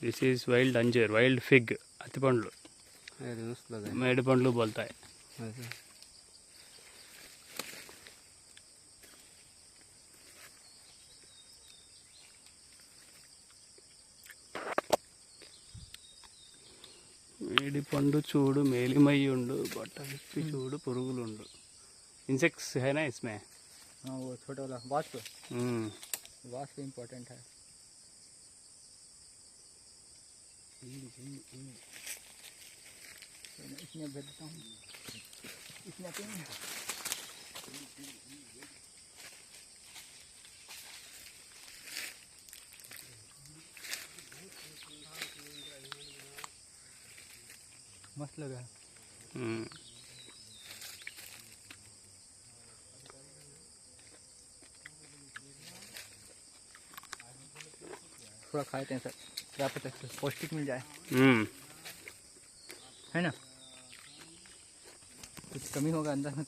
This is wild अंजीर, wild fig, अति पंड्लू, made पंड्लू बोलता है। మేడి పండు చూడు మేలిమయ్యుండు, బట్ట విప్పి చూడు పురుగులుండు। इंसेक्ट्स है ना इसमें? हाँ, वो छोटा वाला वास्प। वास्प इम्पोर्टेंट है। इसमें भेजता हूँ, इसमें मस्त लगा। थोड़ा खाते हैं सर, क्या पता पौष्टिक मिल जाए। है ना, कुछ कमी होगा अंदर में तो